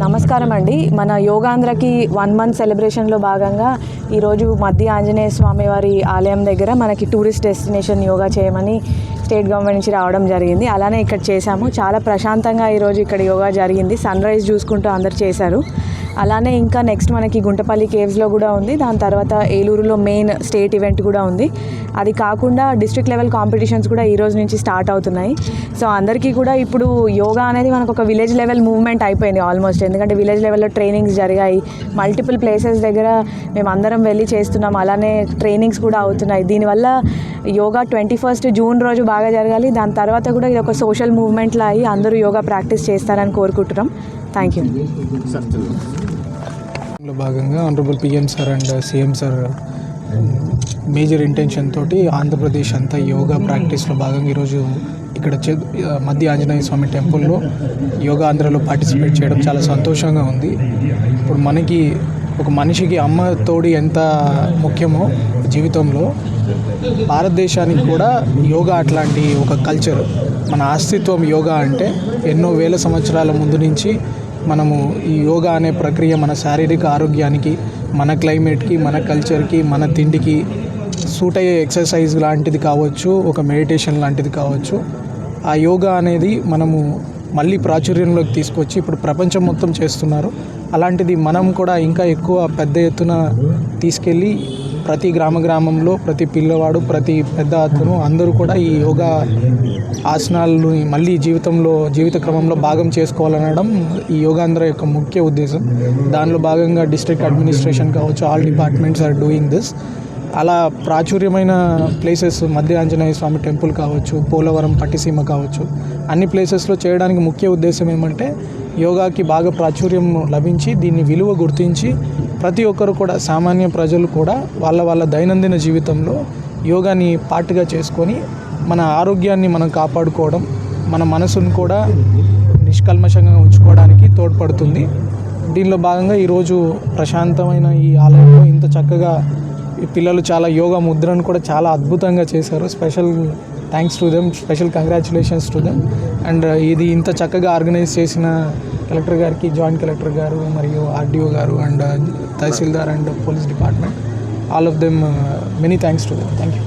నమస్కారం అండి. మన యోగాంధ్రకి 1 మంత్ సెలబ్రేషన్లో భాగంగా ఈరోజు మధ్య ఆంజనేయ స్వామి వారి ఆలయం దగ్గర మనకి టూరిస్ట్ డెస్టినేషన్ యోగా చేయమని స్టేట్ గవర్నమెంట్ నుంచి రావడం జరిగింది. అలానే ఇక్కడ చేశాము. చాలా ప్రశాంతంగా ఈరోజు ఇక్కడ యోగా జరిగింది. సన్ రైజ్ చూసుకుంటూ అందరు చేశారు. అలానే ఇంకా నెక్స్ట్ మనకి గుంటపల్లి కేవ్స్లో కూడా ఉంది. దాని తర్వాత ఏలూరులో మెయిన్ స్టేట్ ఈవెంట్ కూడా ఉంది. అది కాకుండా డిస్ట్రిక్ట్ లెవెల్ కాంపిటీషన్స్ కూడా ఈ రోజు నుంచి స్టార్ట్ అవుతున్నాయి. సో అందరికీ కూడా ఇప్పుడు యోగా అనేది మనకు ఒక విలేజ్ లెవెల్ మూవ్మెంట్ అయిపోయింది ఆల్మోస్ట్. ఎందుకంటే విలేజ్ లెవెల్లో ట్రైనింగ్స్ జరిగాయి. మల్టిపుల్ ప్లేసెస్ దగ్గర మేము అందరం వెళ్ళి చేస్తున్నాం. అలానే ట్రైనింగ్స్ కూడా అవుతున్నాయి. దీనివల్ల యోగా 21 జూన్ రోజు బాగా జరగాలి. దాని తర్వాత కూడా ఇది ఒక సోషల్ మూవ్మెంట్లా అయ్యి అందరూ యోగా ప్రాక్టీస్ చేస్తారని కోరుకుంటున్నాం. Thank you. భాగంగా honourable PM sir and CM sir major intention తోటి ఆంధ్రప్రదేశ్ అంతా యోగా ప్రాక్టీస్లో భాగంగా ఈరోజు ఇక్కడ మధ్య ఆంజనేయ స్వామి టెంపుల్లో యోగా ఆంధ్రలో పార్టిసిపేట్ చేయడం చాలా సంతోషంగా ఉంది. ఇప్పుడు మనకి ఒక మనిషికి అమ్మ తోడు ఎంత ముఖ్యమో జీవితంలో, భారతదేశానికి కూడా యోగా అట్లాంటి ఒక కల్చర్, మన అస్తిత్వం యోగా అంటే ఎన్నో వేల సంవత్సరాల ముందు నుంచి మనము ఈ యోగా అనే ప్రక్రియ మన శారీరక ఆరోగ్యానికి, మన క్లైమేట్కి, మన కల్చర్కి, మన తిండికి సూట్ అయ్యే ఎక్సర్సైజ్ లాంటిది కావచ్చు, ఒక మెడిటేషన్ లాంటిది కావచ్చు. ఆ యోగా అనేది మనము మళ్ళీ ప్రాచుర్యంలోకి తీసుకొచ్చి ఇప్పుడు ప్రపంచం మొత్తం చేస్తున్నారు. అలాంటిది మనం కూడా ఇంకా ఎక్కువ పెద్ద ఎత్తున తీసుకెళ్ళి ప్రతి గ్రామంలో ప్రతి పిల్లవాడు, ప్రతి పెద్ద అతను అందరూ కూడా ఈ యోగా ఆసనాలను మళ్ళీ జీవిత క్రమంలో భాగం చేసుకోవాలనడం ఈ యోగాంధ్ర యొక్క ముఖ్య ఉద్దేశం. దానిలో భాగంగా డిస్ట్రిక్ట్ అడ్మినిస్ట్రేషన్ కావచ్చు, all departments are doing this. అలా ప్రాచుర్యమైన ప్లేసెస్ మధ్య ఆంజనేయ స్వామి టెంపుల్ కావచ్చు, పోలవరం పట్టిసీమ కావచ్చు, అన్ని ప్లేసెస్లో చేయడానికి ముఖ్య ఉద్దేశం ఏమంటే యోగాకి బాగా ప్రాచుర్యం లభించి దీన్ని విలువ గుర్తించి ప్రతి ఒక్కరు కూడా, సామాన్య ప్రజలు కూడా వాళ్ళ దైనందిన జీవితంలో యోగాని పార్ట్గా చేసుకొని మన ఆరోగ్యాన్ని మనం కాపాడుకోవడం, మన మనసును కూడా నిష్కల్మషంగా ఉంచుకోవడానికి తోడ్పడుతుంది. దీనిలో భాగంగా ఈరోజు ప్రశాంతమైన ఈ ఆలయంలో ఇంత చక్కగా ఈ పిల్లలు చాలా యోగా ముద్రను కూడా చాలా అద్భుతంగా చేశారు. Special thanks to them, special congratulations to them. And ఇది ఇంత చక్కగా ఆర్గనైజ్ చేసిన కలెక్టర్ గారికి, జాయింట్ కలెక్టర్ గారు మరియు ఆర్డీఓ గారు and tahsildar and police department, all of them many thanks to them. Thank you.